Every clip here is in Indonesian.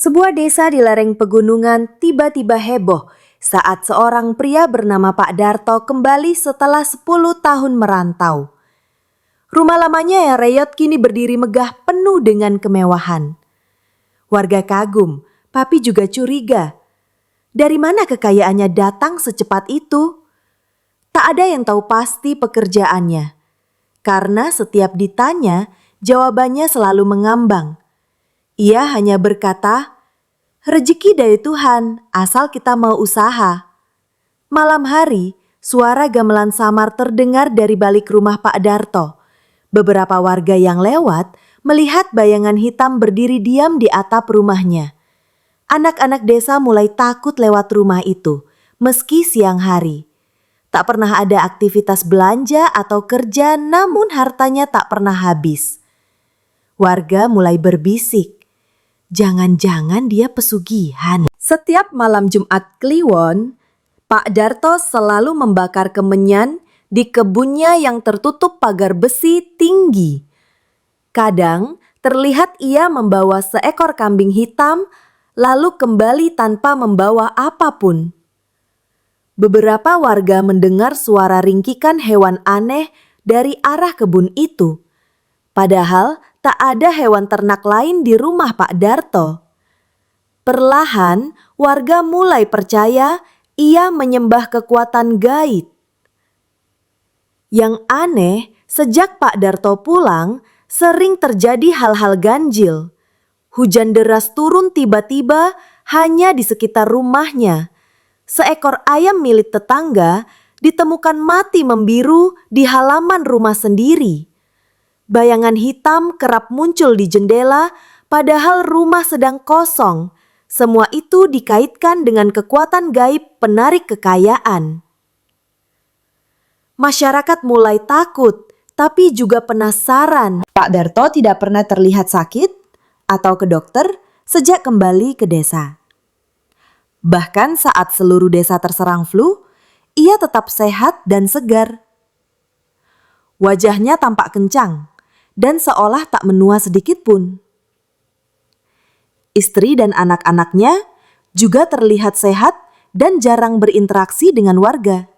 Sebuah desa di lereng pegunungan tiba-tiba heboh saat seorang pria bernama Pak Darto kembali setelah 10 tahun merantau. Rumah lamanya yang reyot kini berdiri megah penuh dengan kemewahan. Warga kagum, tapi juga curiga. Dari mana kekayaannya datang secepat itu? Tak ada yang tahu pasti pekerjaannya. Karena setiap ditanya, jawabannya selalu mengambang. Ia hanya berkata, "Rezeki dari Tuhan, asal kita mau usaha." Malam hari, suara gamelan samar terdengar dari balik rumah Pak Darto. Beberapa warga yang lewat melihat bayangan hitam berdiri diam di atap rumahnya. Anak-anak desa mulai takut lewat rumah itu, meski siang hari. Tak pernah ada aktivitas belanja atau kerja, namun hartanya tak pernah habis. Warga mulai berbisik, jangan-jangan dia pesugihan. Setiap malam Jumat Kliwon, Pak Darto selalu membakar kemenyan di kebunnya yang tertutup pagar besi tinggi. Kadang terlihat ia membawa seekor kambing hitam, lalu kembali tanpa membawa apapun. Beberapa warga mendengar suara ringkikan hewan aneh dari arah kebun itu. Padahal tak ada hewan ternak lain di rumah Pak Darto. Perlahan, warga mulai percaya ia menyembah kekuatan gaib. Yang aneh, sejak Pak Darto pulang, sering terjadi hal-hal ganjil. Hujan deras turun tiba-tiba hanya di sekitar rumahnya. Seekor ayam milik tetangga ditemukan mati membiru di halaman rumah sendiri. Bayangan hitam kerap muncul di jendela, padahal rumah sedang kosong. Semua itu dikaitkan dengan kekuatan gaib penarik kekayaan. Masyarakat mulai takut, tapi juga penasaran. Pak Darto tidak pernah terlihat sakit atau ke dokter sejak kembali ke desa. Bahkan saat seluruh desa terserang flu, ia tetap sehat dan segar. Wajahnya tampak kencang dan seolah tak menua sedikit pun. Istri dan anak-anaknya juga terlihat sehat dan jarang berinteraksi dengan warga.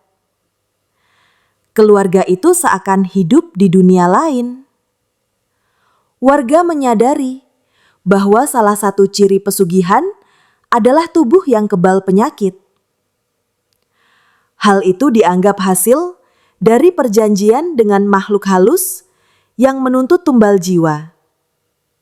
Keluarga itu seakan hidup di dunia lain. Warga menyadari bahwa salah satu ciri pesugihan adalah tubuh yang kebal penyakit. Hal itu dianggap hasil dari perjanjian dengan makhluk halus yang menuntut tumbal jiwa.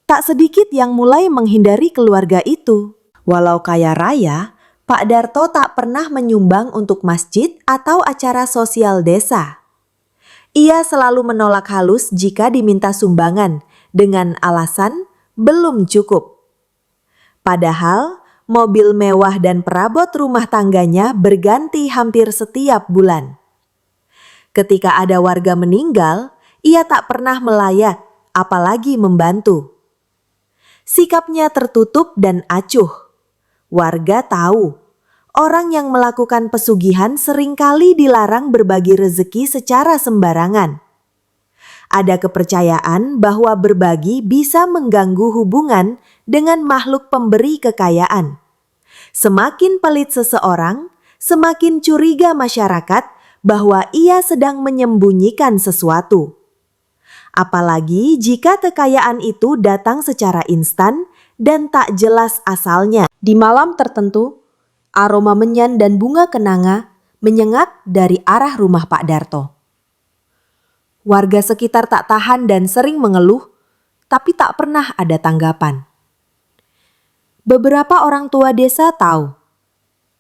Tak sedikit yang mulai menghindari keluarga itu. Walau kaya raya, Pak Darto tak pernah menyumbang untuk masjid atau acara sosial desa. Ia selalu menolak halus jika diminta sumbangan dengan alasan belum cukup. Padahal mobil mewah dan perabot rumah tangganya berganti hampir setiap bulan. Ketika ada warga meninggal, ia tak pernah melayat, apalagi membantu. Sikapnya tertutup dan acuh. Warga tahu, orang yang melakukan pesugihan seringkali dilarang berbagi rezeki secara sembarangan. Ada kepercayaan bahwa berbagi bisa mengganggu hubungan dengan makhluk pemberi kekayaan. Semakin pelit seseorang, semakin curiga masyarakat bahwa ia sedang menyembunyikan sesuatu. Apalagi jika kekayaan itu datang secara instan dan tak jelas asalnya. Di malam tertentu, aroma menyan dan bunga kenanga menyengat dari arah rumah Pak Darto. Warga sekitar tak tahan dan sering mengeluh, tapi tak pernah ada tanggapan. Beberapa orang tua desa tahu,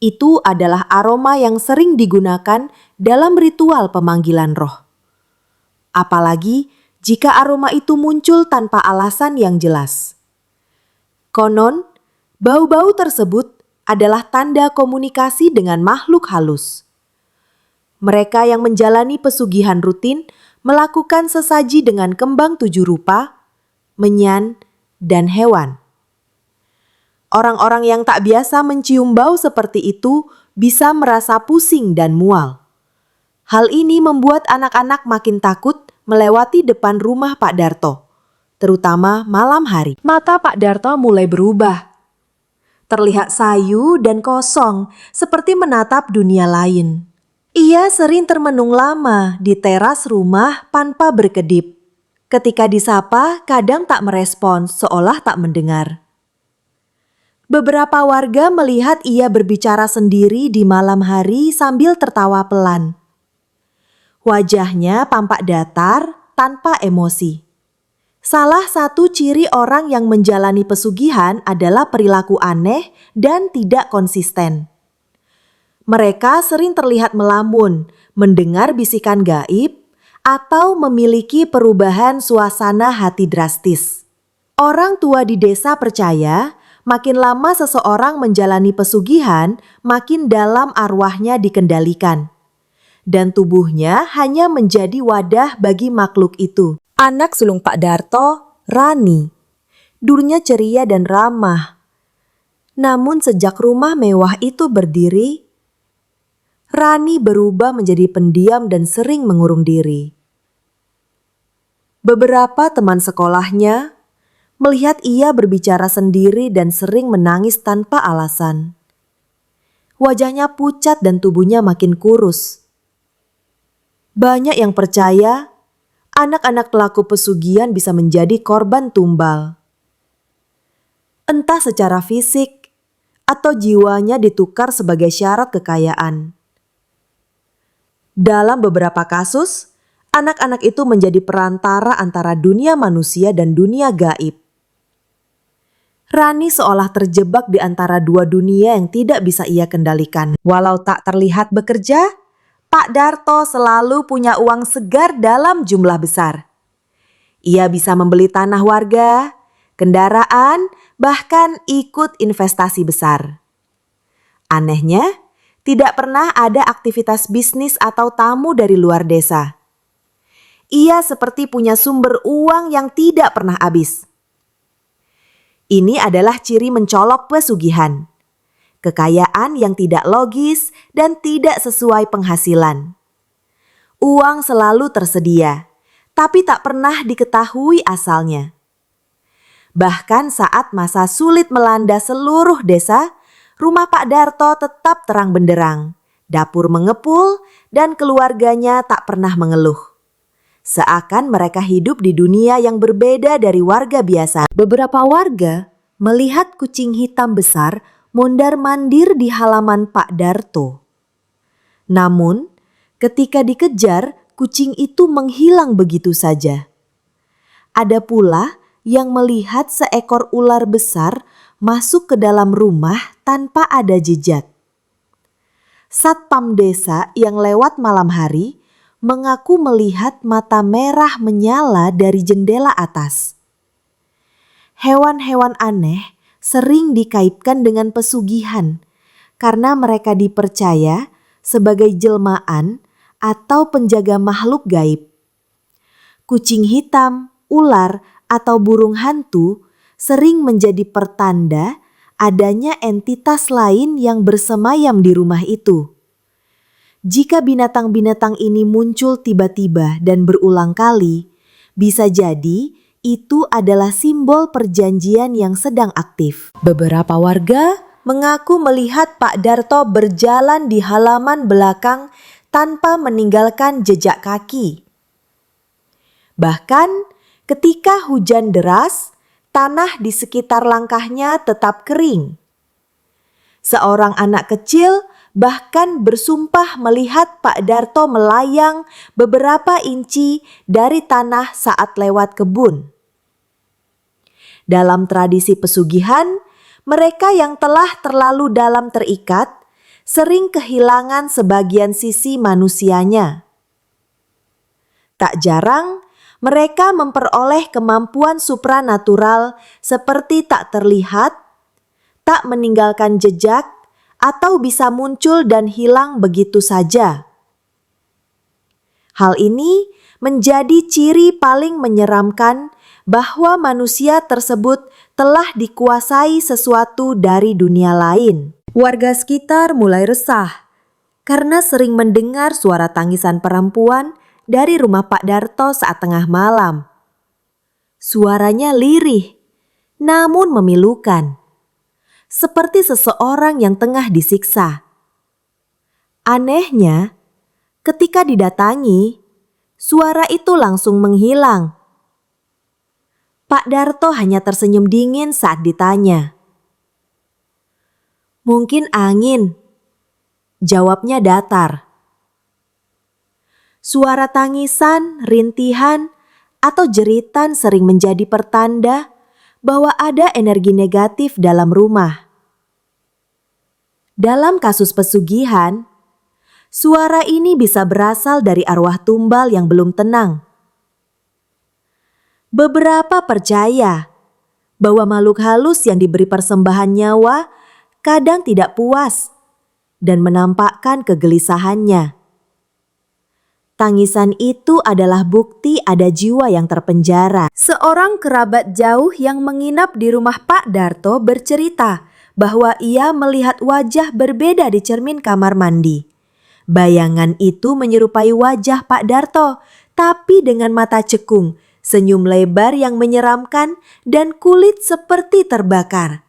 itu adalah aroma yang sering digunakan dalam ritual pemanggilan roh. Apalagi jika aroma itu muncul tanpa alasan yang jelas. Konon, bau-bau tersebut adalah tanda komunikasi dengan makhluk halus. Mereka yang menjalani pesugihan rutin melakukan sesaji dengan kembang 7 rupa, menyan, dan hewan. Orang-orang yang tak biasa mencium bau seperti itu bisa merasa pusing dan mual. Hal ini membuat anak-anak makin takut melewati depan rumah Pak Darto, terutama malam hari. Mata Pak Darto mulai berubah. terlihat sayu dan kosong, seperti menatap dunia lain. Ia sering termenung lama di teras rumah tanpa berkedip. Ketika disapa, kadang tak merespons, seolah tak mendengar. Beberapa warga melihat ia berbicara sendiri di malam hari sambil tertawa pelan. Wajahnya tampak datar, tanpa emosi. Salah satu ciri orang yang menjalani pesugihan adalah perilaku aneh dan tidak konsisten. Mereka sering terlihat melamun, mendengar bisikan gaib, atau memiliki perubahan suasana hati drastis. Orang tua di desa percaya, makin lama seseorang menjalani pesugihan, makin dalam arwahnya dikendalikan. Dan tubuhnya hanya menjadi wadah bagi makhluk itu. Anak sulung Pak Darto, Rani, dulunya ceria dan ramah. Namun sejak rumah mewah itu berdiri, Rani berubah menjadi pendiam dan sering mengurung diri. Beberapa teman sekolahnya melihat ia berbicara sendiri dan sering menangis tanpa alasan. Wajahnya pucat dan tubuhnya makin kurus. Banyak yang percaya anak-anak pelaku pesugihan bisa menjadi korban tumbal. Entah secara fisik atau jiwanya ditukar sebagai syarat kekayaan. Dalam beberapa kasus, anak-anak itu menjadi perantara antara dunia manusia dan dunia gaib. Rani seolah terjebak di antara dua dunia yang tidak bisa ia kendalikan. Walau tak terlihat bekerja, Pak Darto selalu punya uang segar dalam jumlah besar. Ia bisa membeli tanah warga, kendaraan, bahkan ikut investasi besar. Anehnya, tidak pernah ada aktivitas bisnis atau tamu dari luar desa. Ia seperti punya sumber uang yang tidak pernah habis. Ini adalah ciri mencolok pesugihan. Kekayaan yang tidak logis dan tidak sesuai penghasilan. Uang selalu tersedia, tapi tak pernah diketahui asalnya. Bahkan saat masa sulit melanda seluruh desa, rumah Pak Darto tetap terang benderang, dapur mengepul, dan keluarganya tak pernah mengeluh. Seakan mereka hidup di dunia yang berbeda dari warga biasa. Beberapa warga melihat kucing hitam besar mondar-mandir di halaman Pak Darto. Namun, ketika dikejar, kucing itu menghilang begitu saja. Ada pula yang melihat seekor ular besar masuk ke dalam rumah tanpa ada jejak. Satpam desa yang lewat malam hari mengaku melihat mata merah menyala dari jendela atas. Hewan-hewan aneh sering dikaitkan dengan pesugihan karena mereka dipercaya sebagai jelmaan atau penjaga makhluk gaib. Kucing hitam, ular, atau burung hantu sering menjadi pertanda adanya entitas lain yang bersemayam di rumah itu. Jika binatang-binatang ini muncul tiba-tiba dan berulang kali, bisa jadi itu adalah simbol perjanjian yang sedang aktif. Beberapa warga mengaku melihat Pak Darto berjalan di halaman belakang tanpa meninggalkan jejak kaki. Bahkan ketika hujan deras, tanah di sekitar langkahnya tetap kering. Seorang anak kecil bahkan bersumpah melihat Pak Darto melayang beberapa inci dari tanah saat lewat kebun. Dalam tradisi pesugihan, mereka yang telah terlalu dalam terikat sering kehilangan sebagian sisi manusianya. Tak jarang, mereka memperoleh kemampuan supranatural seperti tak terlihat, tak meninggalkan jejak, atau bisa muncul dan hilang begitu saja. Hal ini menjadi ciri paling menyeramkan bahwa manusia tersebut telah dikuasai sesuatu dari dunia lain. Warga sekitar mulai resah karena sering mendengar suara tangisan perempuan dari rumah Pak Darto saat tengah malam. Suaranya lirih, namun memilukan. seperti seseorang yang tengah disiksa. Anehnya, ketika didatangi, suara itu langsung menghilang. Pak Darto hanya tersenyum dingin saat ditanya. "Mungkin angin," jawabnya datar. Suara tangisan, rintihan, atau jeritan sering menjadi pertanda bahwa ada energi negatif dalam rumah. Dalam kasus pesugihan, suara ini bisa berasal dari arwah tumbal yang belum tenang. Beberapa percaya bahwa makhluk halus yang diberi persembahan nyawa kadang tidak puas dan menampakkan kegelisahannya. Tangisan itu adalah bukti ada jiwa yang terpenjara. Seorang kerabat jauh yang menginap di rumah Pak Darto bercerita bahwa ia melihat wajah berbeda di cermin kamar mandi. Bayangan itu menyerupai wajah Pak Darto, tapi dengan mata cekung, senyum lebar yang menyeramkan, dan kulit seperti terbakar.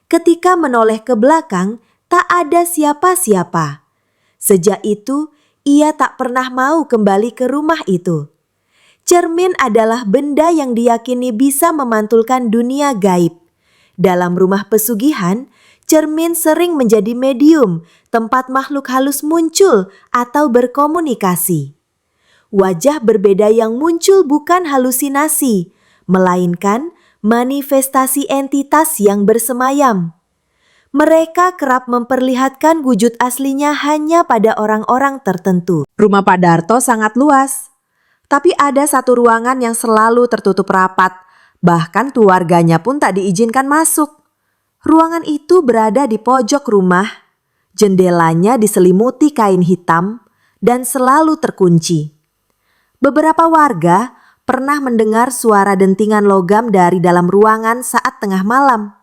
Ketika menoleh ke belakang, tak ada siapa-siapa. Sejak itu, ia tak pernah mau kembali ke rumah itu. Cermin adalah benda yang diyakini bisa memantulkan dunia gaib. Dalam rumah pesugihan, cermin sering menjadi medium, tempat makhluk halus muncul atau berkomunikasi. Wajah berbeda yang muncul bukan halusinasi, melainkan manifestasi entitas yang bersemayam. Mereka kerap memperlihatkan wujud aslinya hanya pada orang-orang tertentu. Rumah Pak Darto sangat luas, tapi ada satu ruangan yang selalu tertutup rapat, bahkan keluarganya pun tak diizinkan masuk. Ruangan itu berada di pojok rumah, jendelanya diselimuti kain hitam dan selalu terkunci. Beberapa warga pernah mendengar suara dentingan logam dari dalam ruangan saat tengah malam.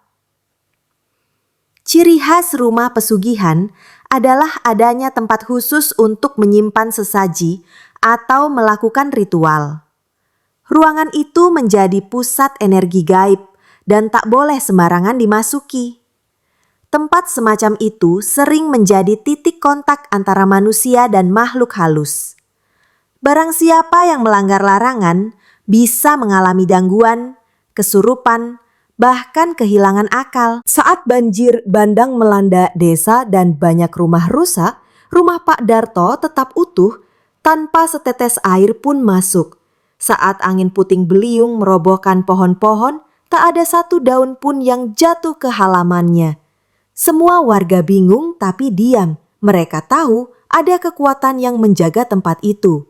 Ciri khas rumah pesugihan adalah adanya tempat khusus untuk menyimpan sesaji atau melakukan ritual. Ruangan itu menjadi pusat energi gaib dan tak boleh sembarangan dimasuki. Tempat semacam itu sering menjadi titik kontak antara manusia dan makhluk halus. Barang siapa yang melanggar larangan bisa mengalami gangguan, kesurupan, bahkan kehilangan akal. Saat banjir bandang melanda desa dan banyak rumah rusak, rumah Pak Darto tetap utuh tanpa setetes air pun masuk. Saat angin puting beliung merobohkan pohon-pohon, tak ada satu daun pun yang jatuh ke halamannya. Semua warga bingung tapi diam. Mereka tahu ada kekuatan yang menjaga tempat itu.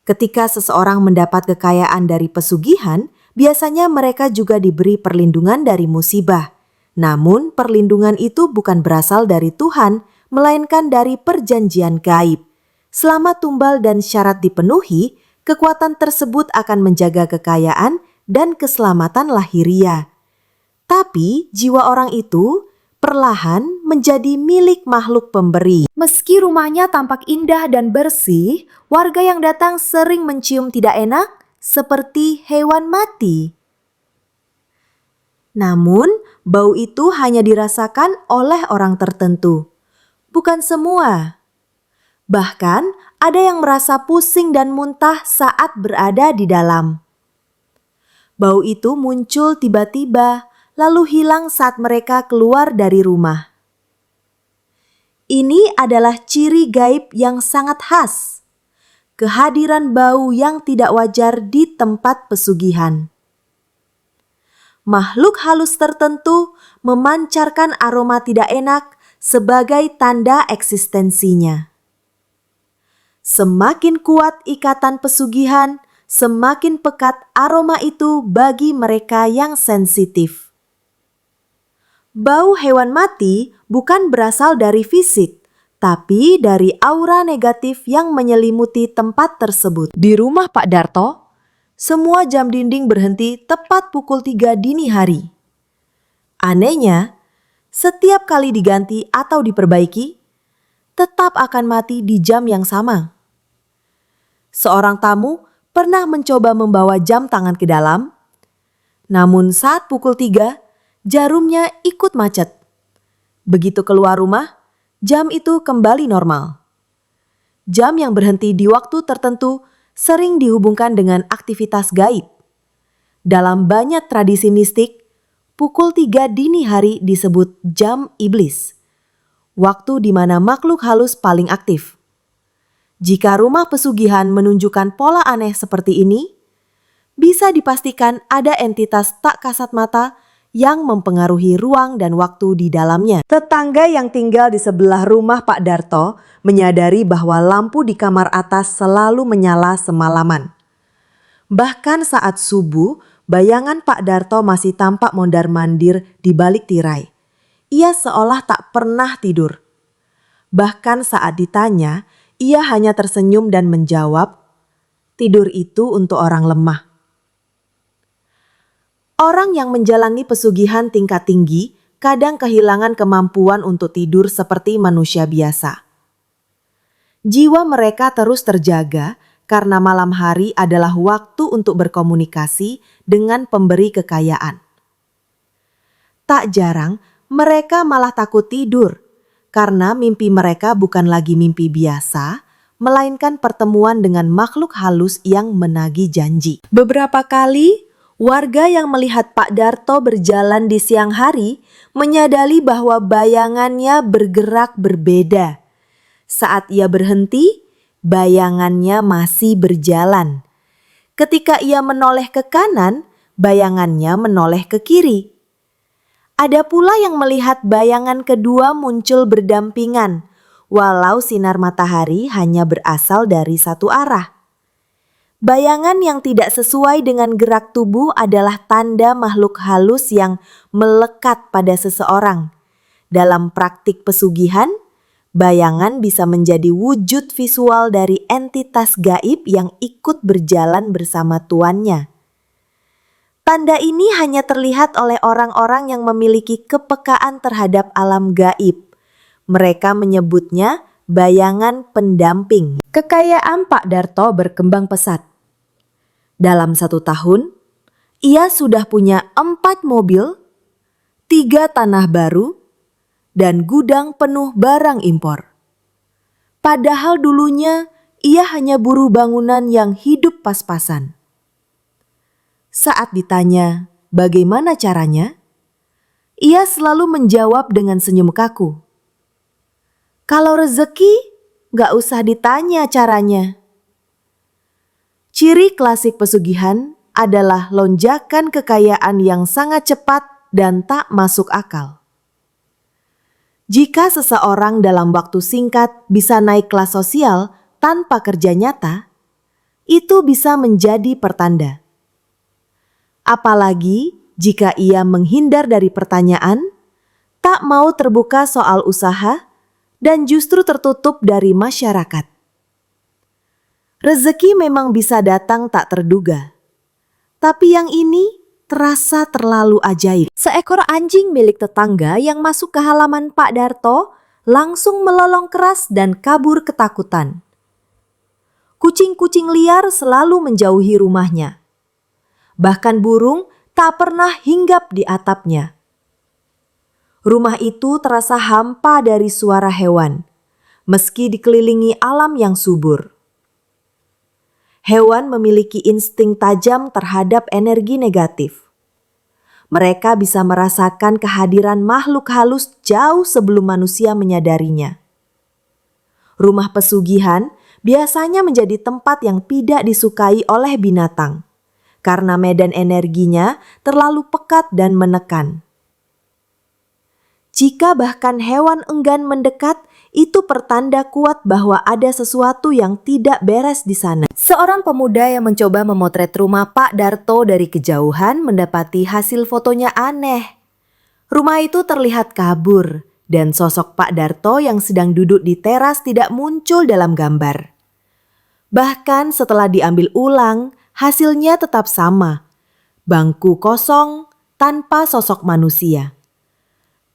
Ketika seseorang mendapat kekayaan dari pesugihan, biasanya mereka juga diberi perlindungan dari musibah. Namun perlindungan itu bukan berasal dari Tuhan, melainkan dari perjanjian gaib. Selama tumbal dan syarat dipenuhi, kekuatan tersebut akan menjaga kekayaan dan keselamatan lahiriah. Tapi jiwa orang itu perlahan menjadi milik makhluk pemberi. Meski rumahnya tampak indah dan bersih, warga yang datang sering mencium tidak enak seperti hewan mati. Namun, bau itu hanya dirasakan oleh orang tertentu, bukan semua. Bahkan, ada yang merasa pusing dan muntah saat berada di dalam. Bau itu muncul tiba-tiba, lalu hilang saat mereka keluar dari rumah. Ini adalah ciri gaib yang sangat khas. Kehadiran bau yang tidak wajar di tempat pesugihan. Makhluk halus tertentu memancarkan aroma tidak enak sebagai tanda eksistensinya. Semakin kuat ikatan pesugihan, semakin pekat aroma itu bagi mereka yang sensitif. Bau hewan mati bukan berasal dari fisik, tapi dari aura negatif yang menyelimuti tempat tersebut. Di rumah Pak Darto, semua jam dinding berhenti tepat pukul 3 dini hari. Anehnya, setiap kali diganti atau diperbaiki, tetap akan mati di jam yang sama. Seorang tamu pernah mencoba membawa jam tangan ke dalam, namun saat pukul 3, jarumnya ikut macet. Begitu keluar rumah, jam itu kembali normal. Jam yang berhenti di waktu tertentu sering dihubungkan dengan aktivitas gaib. Dalam banyak tradisi mistik, pukul 3 dini hari disebut jam iblis, waktu di mana makhluk halus paling aktif. Jika rumah pesugihan menunjukkan pola aneh seperti ini, bisa dipastikan ada entitas tak kasat mata yang mempengaruhi ruang dan waktu di dalamnya. Tetangga yang tinggal di sebelah rumah Pak Darto menyadari bahwa lampu di kamar atas selalu menyala semalaman. Bahkan saat subuh, bayangan Pak Darto masih tampak mondar-mandir di balik tirai. Ia seolah tak pernah tidur. Bahkan saat ditanya, ia hanya tersenyum dan menjawab, "Tidur itu untuk orang lemah." Orang yang menjalani pesugihan tingkat tinggi kadang kehilangan kemampuan untuk tidur seperti manusia biasa. Jiwa mereka terus terjaga karena malam hari adalah waktu untuk berkomunikasi dengan pemberi kekayaan. Tak jarang mereka malah takut tidur karena mimpi mereka bukan lagi mimpi biasa, melainkan pertemuan dengan makhluk halus yang menagih janji. Beberapa kali warga yang melihat Pak Darto berjalan di siang hari menyadari bahwa bayangannya bergerak berbeda. Saat ia berhenti, bayangannya masih berjalan. Ketika ia menoleh ke kanan, bayangannya menoleh ke kiri. Ada pula yang melihat bayangan kedua muncul berdampingan, walau sinar matahari hanya berasal dari satu arah. Bayangan yang tidak sesuai dengan gerak tubuh adalah tanda makhluk halus yang melekat pada seseorang. Dalam praktik pesugihan, bayangan bisa menjadi wujud visual dari entitas gaib yang ikut berjalan bersama tuannya. Tanda ini hanya terlihat oleh orang-orang yang memiliki kepekaan terhadap alam gaib. Mereka menyebutnya bayangan pendamping. Kekayaan Pak Darto berkembang pesat. Dalam 1 tahun, ia sudah punya 4 mobil, 3 tanah baru, dan gudang penuh barang impor. Padahal dulunya ia hanya buruh bangunan yang hidup pas-pasan. Saat ditanya bagaimana caranya, ia selalu menjawab dengan senyum kaku. Kalau rezeki, gak usah ditanya caranya. Ciri klasik pesugihan adalah lonjakan kekayaan yang sangat cepat dan tak masuk akal. Jika seseorang dalam waktu singkat bisa naik kelas sosial tanpa kerja nyata, itu bisa menjadi pertanda. Apalagi jika ia menghindar dari pertanyaan, tak mau terbuka soal usaha, dan justru tertutup dari masyarakat. Rezeki memang bisa datang tak terduga, tapi yang ini terasa terlalu ajaib. Seekor anjing milik tetangga yang masuk ke halaman Pak Darto langsung melolong keras dan kabur ketakutan. Kucing-kucing liar selalu menjauhi rumahnya. Bahkan burung tak pernah hinggap di atapnya. Rumah itu terasa hampa dari suara hewan, meski dikelilingi alam yang subur. Hewan memiliki insting tajam terhadap energi negatif. Mereka bisa merasakan kehadiran makhluk halus jauh sebelum manusia menyadarinya. Rumah pesugihan biasanya menjadi tempat yang tidak disukai oleh binatang, karena medan energinya terlalu pekat dan menekan. Jika bahkan hewan enggan mendekat, itu pertanda kuat bahwa ada sesuatu yang tidak beres di sana. Seorang pemuda yang mencoba memotret rumah Pak Darto dari kejauhan mendapati hasil fotonya aneh. Rumah itu terlihat kabur dan sosok Pak Darto yang sedang duduk di teras tidak muncul dalam gambar. Bahkan setelah diambil ulang, hasilnya tetap sama. Bangku kosong tanpa sosok manusia.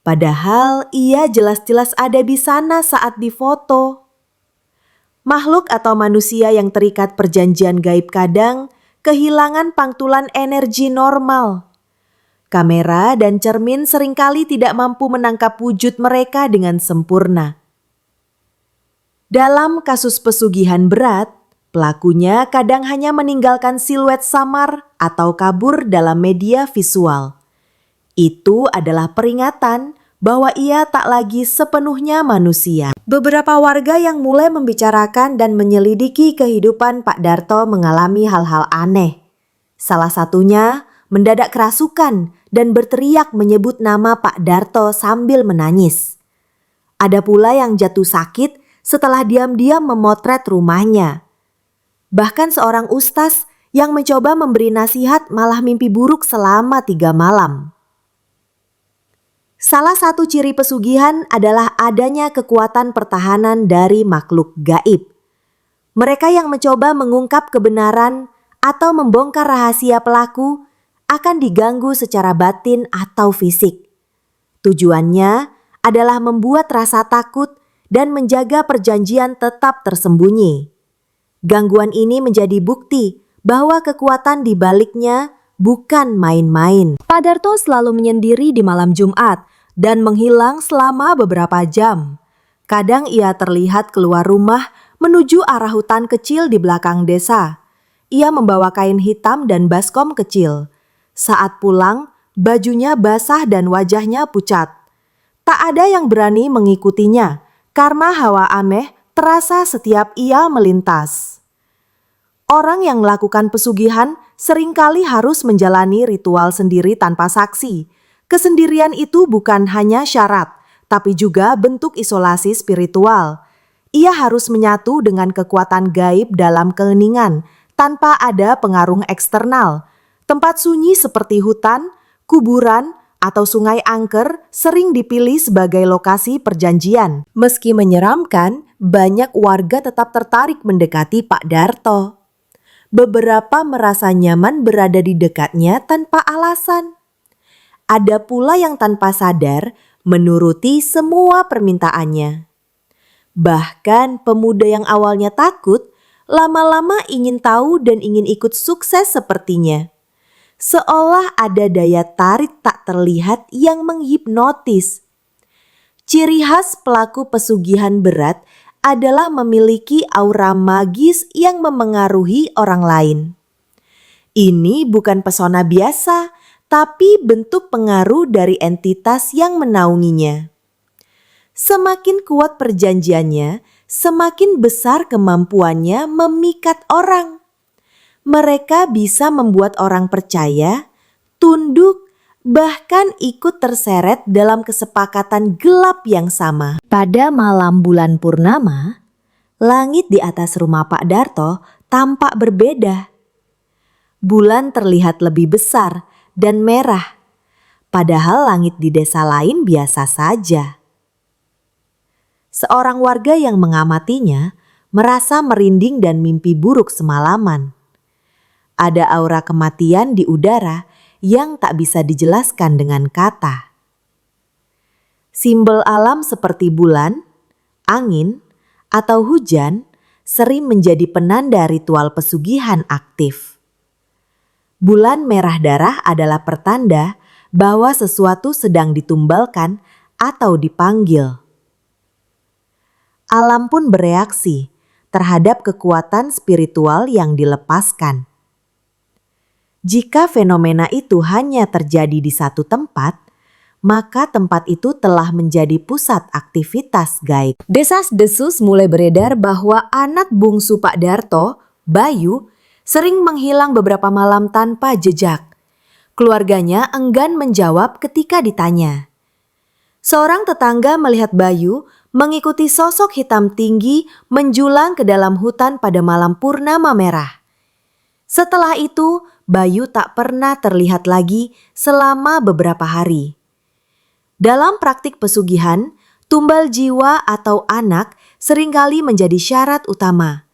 Padahal ia jelas-jelas ada di sana saat difoto. Makhluk atau manusia yang terikat perjanjian gaib kadang kehilangan pantulan energi normal. Kamera dan cermin seringkali tidak mampu menangkap wujud mereka dengan sempurna. Dalam kasus pesugihan berat, pelakunya kadang hanya meninggalkan siluet samar atau kabur dalam media visual. Itu adalah peringatan bahwa ia tak lagi sepenuhnya manusia. Beberapa warga yang mulai membicarakan dan menyelidiki kehidupan Pak Darto mengalami hal-hal aneh. Salah satunya mendadak kerasukan dan berteriak menyebut nama Pak Darto sambil menangis. Ada pula yang jatuh sakit setelah diam-diam memotret rumahnya. Bahkan seorang ustaz yang mencoba memberi nasihat malah mimpi buruk selama 3 malam. Salah satu ciri pesugihan adalah adanya kekuatan pertahanan dari makhluk gaib. Mereka yang mencoba mengungkap kebenaran atau membongkar rahasia pelaku akan diganggu secara batin atau fisik. Tujuannya adalah membuat rasa takut dan menjaga perjanjian tetap tersembunyi. Gangguan ini menjadi bukti bahwa kekuatan di baliknya bukan main-main. Pak Darto selalu menyendiri di malam Jumat dan menghilang selama beberapa jam. Kadang ia terlihat keluar rumah menuju arah hutan kecil di belakang desa. Ia membawa kain hitam dan baskom kecil. Saat pulang, bajunya basah dan wajahnya pucat. Tak ada yang berani mengikutinya karena hawa aneh terasa setiap ia melintas. Orang yang melakukan pesugihan seringkali harus menjalani ritual sendiri tanpa saksi. Kesendirian itu bukan hanya syarat, tapi juga bentuk isolasi spiritual. Ia harus menyatu dengan kekuatan gaib dalam keheningan tanpa ada pengaruh eksternal. Tempat sunyi seperti hutan, kuburan, atau sungai angker sering dipilih sebagai lokasi perjanjian. Meski menyeramkan, banyak warga tetap tertarik mendekati Pak Darto. Beberapa merasa nyaman berada di dekatnya tanpa alasan. Ada pula yang tanpa sadar menuruti semua permintaannya. Bahkan pemuda yang awalnya takut, lama-lama ingin tahu dan ingin ikut sukses sepertinya. Seolah ada daya tarik tak terlihat yang menghipnotis. Ciri khas pelaku pesugihan berat adalah memiliki aura magis yang memengaruhi orang lain. Ini bukan pesona biasa, tapi bentuk pengaruh dari entitas yang menaunginya. Semakin kuat perjanjiannya, semakin besar kemampuannya memikat orang. Mereka bisa membuat orang percaya, tunduk, bahkan ikut terseret dalam kesepakatan gelap yang sama. Pada malam bulan purnama, langit di atas rumah Pak Darto tampak berbeda. Bulan terlihat lebih besar dan merah, padahal langit di desa lain biasa saja. Seorang warga yang mengamatinya merasa merinding dan mimpi buruk semalaman. Ada aura kematian di udara yang tak bisa dijelaskan dengan kata. Simbol alam seperti bulan, angin, atau hujan sering menjadi penanda ritual pesugihan aktif. Bulan merah darah adalah pertanda bahwa sesuatu sedang ditumbalkan atau dipanggil. Alam pun bereaksi terhadap kekuatan spiritual yang dilepaskan. Jika fenomena itu hanya terjadi di satu tempat, maka tempat itu telah menjadi pusat aktivitas gaib. Desas-desus mulai beredar bahwa anak bungsu Pak Darto, Bayu, sering menghilang beberapa malam tanpa jejak. Keluarganya enggan menjawab ketika ditanya. Seorang tetangga melihat Bayu mengikuti sosok hitam tinggi menjulang ke dalam hutan pada malam purnama merah. Setelah itu, Bayu tak pernah terlihat lagi selama beberapa hari. Dalam praktik pesugihan, tumbal jiwa atau anak seringkali menjadi syarat utama.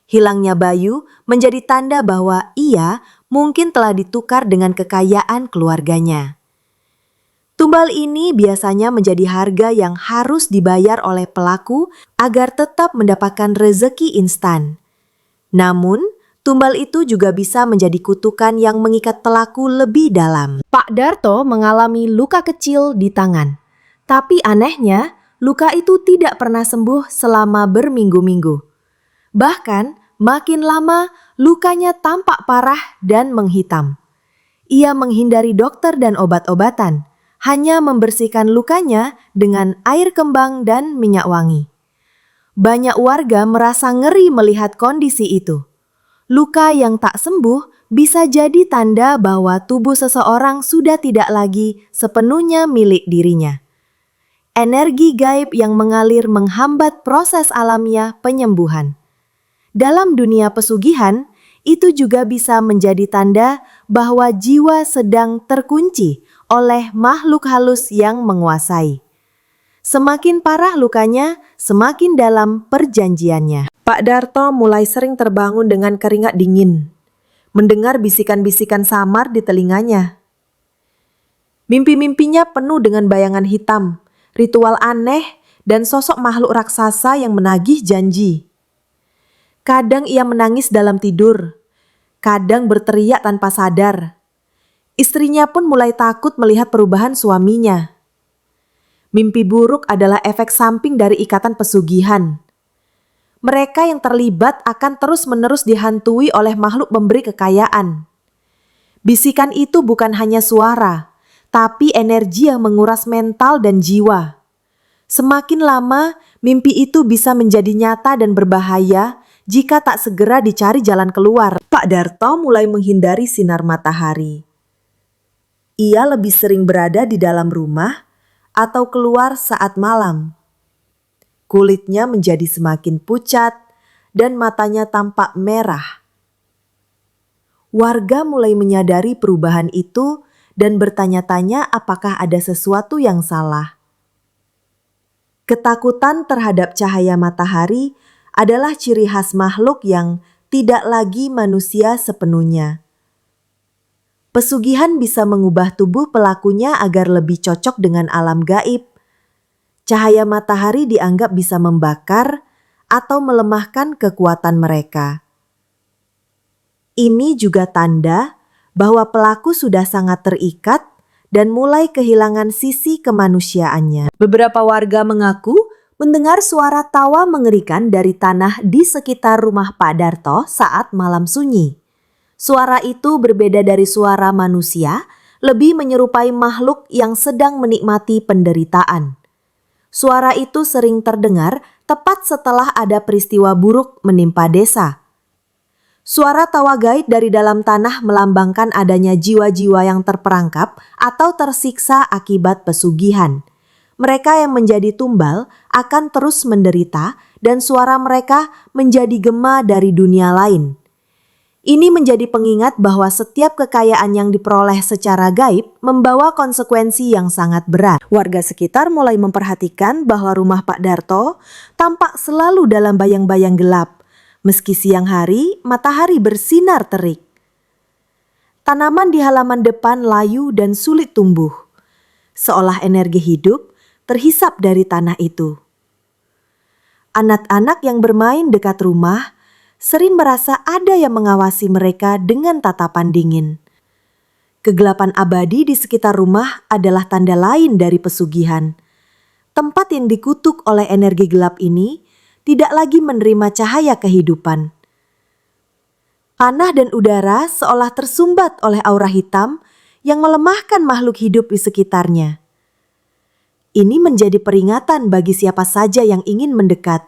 Hilangnya Bayu menjadi tanda bahwa ia mungkin telah ditukar dengan kekayaan keluarganya. Tumbal ini biasanya menjadi harga yang harus dibayar oleh pelaku agar tetap mendapatkan rezeki instan. Namun, Tumbal itu juga bisa menjadi kutukan yang mengikat pelaku lebih dalam. Pak Darto mengalami luka kecil di tangan. Tapi anehnya, luka itu tidak pernah sembuh selama berminggu-minggu. Bahkan, makin lama lukanya tampak parah dan menghitam. Ia menghindari dokter dan obat-obatan, hanya membersihkan lukanya dengan air kembang dan minyak wangi. Banyak warga merasa ngeri melihat kondisi itu. Luka yang tak sembuh bisa jadi tanda bahwa tubuh seseorang sudah tidak lagi sepenuhnya milik dirinya. Energi gaib yang mengalir menghambat proses alamiah penyembuhan. Dalam dunia pesugihan, itu juga bisa menjadi tanda bahwa jiwa sedang terkunci oleh makhluk halus yang menguasai. Semakin parah lukanya, semakin dalam perjanjiannya. Pak Darto mulai sering terbangun dengan keringat dingin, mendengar bisikan-bisikan samar di telinganya. Mimpi-mimpinya penuh dengan bayangan hitam, ritual aneh, dan sosok makhluk raksasa yang menagih janji. Kadang ia menangis dalam tidur, kadang berteriak tanpa sadar. Istrinya pun mulai takut melihat perubahan suaminya. Mimpi buruk adalah efek samping dari ikatan pesugihan. Mereka yang terlibat akan terus-menerus dihantui oleh makhluk pemberi kekayaan. Bisikan itu bukan hanya suara, tapi energi yang menguras mental dan jiwa. Semakin lama, mimpi itu bisa menjadi nyata dan berbahaya jika tak segera dicari jalan keluar. Pak Darto mulai menghindari sinar matahari. Ia lebih sering berada di dalam rumah atau keluar saat malam. Kulitnya menjadi semakin pucat dan matanya tampak merah. Warga mulai menyadari perubahan itu dan bertanya-tanya apakah ada sesuatu yang salah. Ketakutan terhadap cahaya matahari adalah ciri khas makhluk yang tidak lagi manusia sepenuhnya. Pesugihan bisa mengubah tubuh pelakunya agar lebih cocok dengan alam gaib. Cahaya matahari dianggap bisa membakar atau melemahkan kekuatan mereka. Ini juga tanda bahwa pelaku sudah sangat terikat dan mulai kehilangan sisi kemanusiaannya. Beberapa warga mengaku mendengar suara tawa mengerikan dari tanah di sekitar rumah Pak Darto saat malam sunyi. Suara itu berbeda dari suara manusia, lebih menyerupai makhluk yang sedang menikmati penderitaan. Suara itu sering terdengar tepat setelah ada peristiwa buruk menimpa desa. Suara tawa gaib dari dalam tanah melambangkan adanya jiwa-jiwa yang terperangkap atau tersiksa akibat pesugihan. Mereka yang menjadi tumbal akan terus menderita dan suara mereka menjadi gema dari dunia lain. Ini menjadi pengingat bahwa setiap kekayaan yang diperoleh secara gaib membawa konsekuensi yang sangat berat. Warga sekitar mulai memperhatikan bahwa rumah Pak Darto tampak selalu dalam bayang-bayang gelap. Meski siang hari, matahari bersinar terik. Tanaman di halaman depan layu dan sulit tumbuh, seolah energi hidup terhisap dari tanah itu. Anak-anak yang bermain dekat rumah sering merasa ada yang mengawasi mereka dengan tatapan dingin. Kegelapan abadi di sekitar rumah adalah tanda lain dari pesugihan. Tempat yang dikutuk oleh energi gelap ini tidak lagi menerima cahaya kehidupan. Tanah dan udara seolah tersumbat oleh aura hitam yang melemahkan makhluk hidup di sekitarnya. Ini menjadi peringatan bagi siapa saja yang ingin mendekat,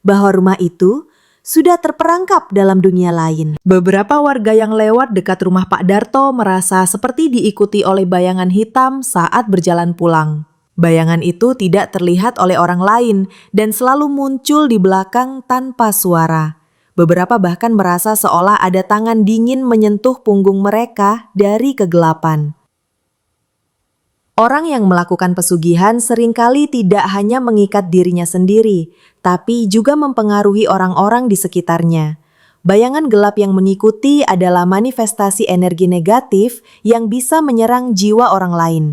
bahwa rumah itu sudah terperangkap dalam dunia lain. Beberapa warga yang lewat dekat rumah Pak Darto merasa seperti diikuti oleh bayangan hitam saat berjalan pulang. Bayangan itu tidak terlihat oleh orang lain dan selalu muncul di belakang tanpa suara. Beberapa bahkan merasa seolah ada tangan dingin menyentuh punggung mereka dari kegelapan. Orang yang melakukan pesugihan seringkali tidak hanya mengikat dirinya sendiri, tapi juga mempengaruhi orang-orang di sekitarnya. Bayangan gelap yang mengikuti adalah manifestasi energi negatif yang bisa menyerang jiwa orang lain.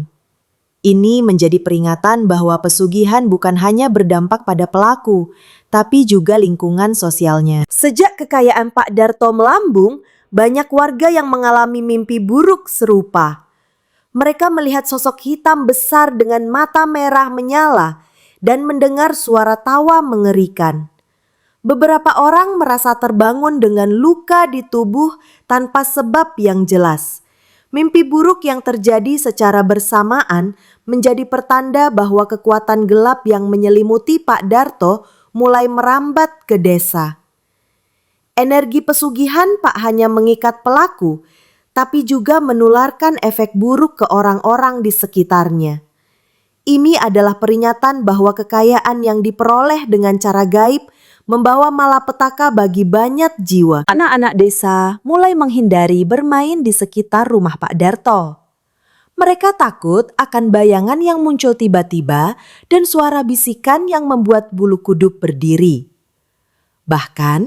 Ini menjadi peringatan bahwa pesugihan bukan hanya berdampak pada pelaku, tapi juga lingkungan sosialnya. Sejak kekayaan Pak Darto melambung, banyak warga yang mengalami mimpi buruk serupa. Mereka melihat sosok hitam besar dengan mata merah menyala dan mendengar suara tawa mengerikan. Beberapa orang merasa terbangun dengan luka di tubuh tanpa sebab yang jelas. Mimpi buruk yang terjadi secara bersamaan menjadi pertanda bahwa kekuatan gelap yang menyelimuti Pak Darto mulai merambat ke desa. Energi pesugihan tak hanya mengikat pelaku, tapi juga menularkan efek buruk ke orang-orang di sekitarnya. Ini adalah peringatan bahwa kekayaan yang diperoleh dengan cara gaib membawa malapetaka bagi banyak jiwa. Anak-anak desa mulai menghindari bermain di sekitar rumah Pak Darto. Mereka takut akan bayangan yang muncul tiba-tiba dan suara bisikan yang membuat bulu kuduk berdiri. Bahkan,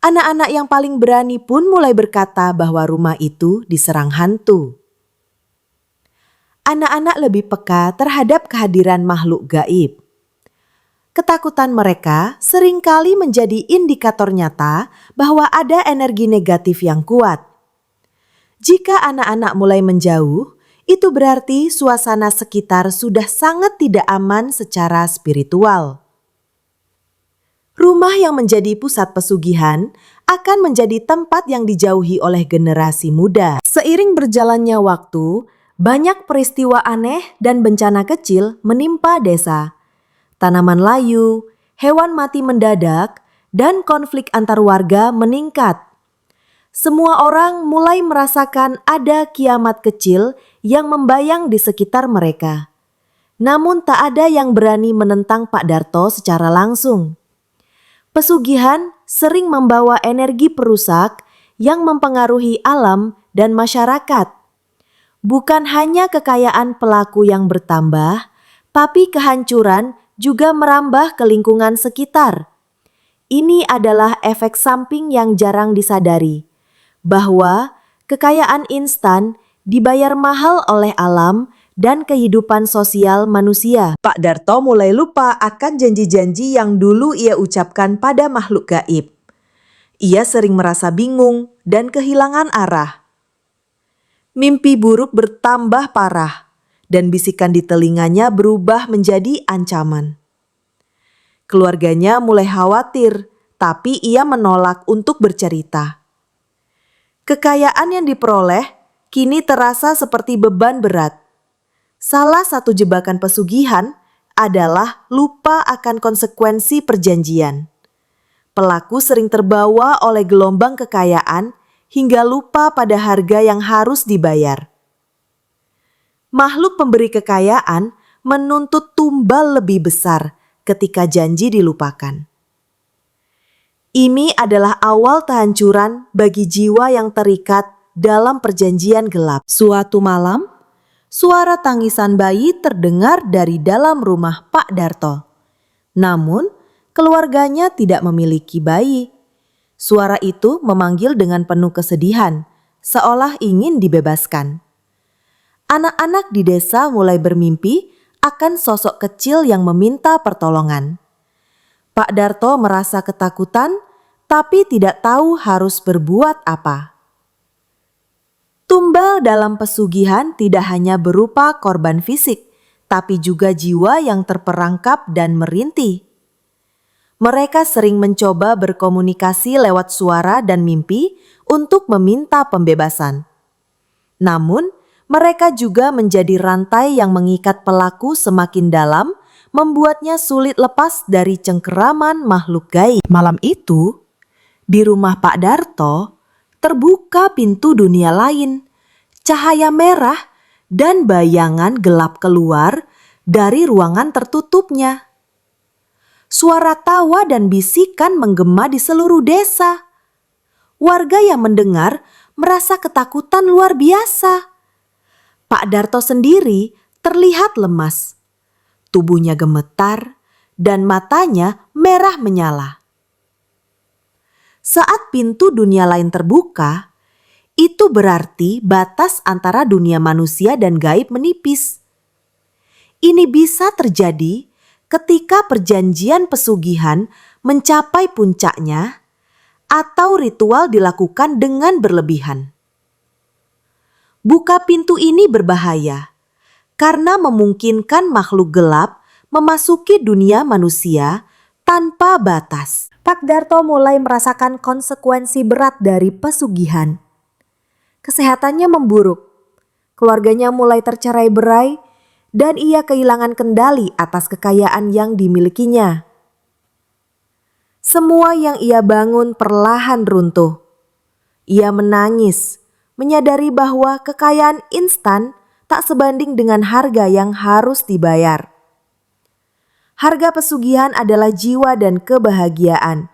anak-anak yang paling berani pun mulai berkata bahwa rumah itu diserang hantu. Anak-anak lebih peka terhadap kehadiran makhluk gaib. Ketakutan mereka seringkali menjadi indikator nyata bahwa ada energi negatif yang kuat. Jika anak-anak mulai menjauh, itu berarti suasana sekitar sudah sangat tidak aman secara spiritual. Rumah yang menjadi pusat pesugihan akan menjadi tempat yang dijauhi oleh generasi muda. Seiring berjalannya waktu, banyak peristiwa aneh dan bencana kecil menimpa desa. Tanaman layu, hewan mati mendadak, dan konflik antar warga meningkat. Semua orang mulai merasakan ada kiamat kecil yang membayang di sekitar mereka. Namun tak ada yang berani menentang Pak Darto secara langsung. Pesugihan sering membawa energi perusak yang mempengaruhi alam dan masyarakat. Bukan hanya kekayaan pelaku yang bertambah, tapi kehancuran juga merambah ke lingkungan sekitar. Ini adalah efek samping yang jarang disadari, bahwa kekayaan instan dibayar mahal oleh alam dan kehidupan sosial manusia. Pak Darto mulai lupa akan janji-janji yang dulu ia ucapkan pada makhluk gaib. Ia sering merasa bingung dan kehilangan arah. Mimpi buruk bertambah parah, dan bisikan di telinganya berubah menjadi ancaman. Keluarganya mulai khawatir, tapi ia menolak untuk bercerita. Kekayaan yang diperoleh kini terasa seperti beban berat. Salah satu jebakan pesugihan adalah lupa akan konsekuensi perjanjian. Pelaku sering terbawa oleh gelombang kekayaan hingga lupa pada harga yang harus dibayar. Makhluk pemberi kekayaan menuntut tumbal lebih besar ketika janji dilupakan. Ini adalah awal kehancuran bagi jiwa yang terikat dalam perjanjian gelap. Suatu malam, suara tangisan bayi terdengar dari dalam rumah Pak Darto. Namun, keluarganya tidak memiliki bayi. Suara itu memanggil dengan penuh kesedihan, seolah ingin dibebaskan. Anak-anak di desa mulai bermimpi akan sosok kecil yang meminta pertolongan. Pak Darto merasa ketakutan, tapi tidak tahu harus berbuat apa. Tumbal dalam pesugihan tidak hanya berupa korban fisik, tapi juga jiwa yang terperangkap dan merintih. Mereka sering mencoba berkomunikasi lewat suara dan mimpi untuk meminta pembebasan. Namun, mereka juga menjadi rantai yang mengikat pelaku semakin dalam, membuatnya sulit lepas dari cengkeraman makhluk gaib. Malam itu, di rumah Pak Darto, terbuka pintu dunia lain. Cahaya merah dan bayangan gelap keluar dari ruangan tertutupnya. Suara tawa dan bisikan menggema di seluruh desa. Warga yang mendengar merasa ketakutan luar biasa. Pak Darto sendiri terlihat lemas. Tubuhnya gemetar dan matanya merah menyala. Saat pintu dunia lain terbuka, itu berarti batas antara dunia manusia dan gaib menipis. Ini bisa terjadi ketika perjanjian pesugihan mencapai puncaknya atau ritual dilakukan dengan berlebihan. Buka pintu ini berbahaya karena memungkinkan makhluk gelap memasuki dunia manusia tanpa batas. Pak Darto mulai merasakan konsekuensi berat dari pesugihan. Kesehatannya memburuk, keluarganya mulai tercerai-berai, dan ia kehilangan kendali atas kekayaan yang dimilikinya. Semua yang ia bangun perlahan runtuh. Ia menangis, menyadari bahwa kekayaan instan tak sebanding dengan harga yang harus dibayar. Harga pesugihan adalah jiwa dan kebahagiaan.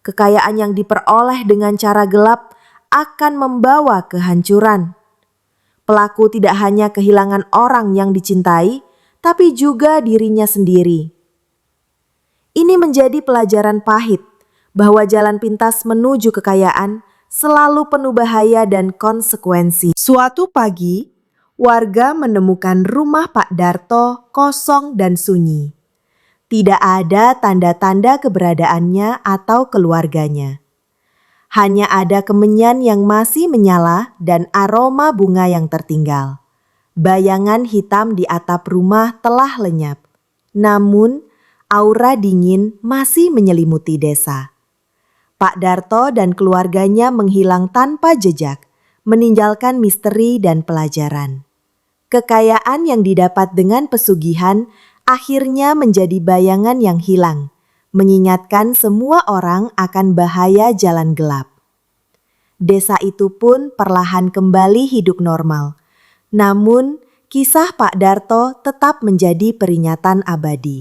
Kekayaan yang diperoleh dengan cara gelap akan membawa kehancuran. Pelaku tidak hanya kehilangan orang yang dicintai, tapi juga dirinya sendiri. Ini menjadi pelajaran pahit bahwa jalan pintas menuju kekayaan selalu penuh bahaya dan konsekuensi. Suatu pagi, warga menemukan rumah Pak Darto kosong dan sunyi. Tidak ada tanda-tanda keberadaannya atau keluarganya. Hanya ada kemenyan yang masih menyala dan aroma bunga yang tertinggal. Bayangan hitam di atap rumah telah lenyap. Namun, aura dingin masih menyelimuti desa. Pak Darto dan keluarganya menghilang tanpa jejak, meninggalkan misteri dan pelajaran. Kekayaan yang didapat dengan pesugihan akhirnya menjadi bayangan yang hilang, mengingatkan semua orang akan bahaya jalan gelap. Desa itu pun perlahan kembali hidup normal. Namun, kisah Pak Darto tetap menjadi peringatan abadi.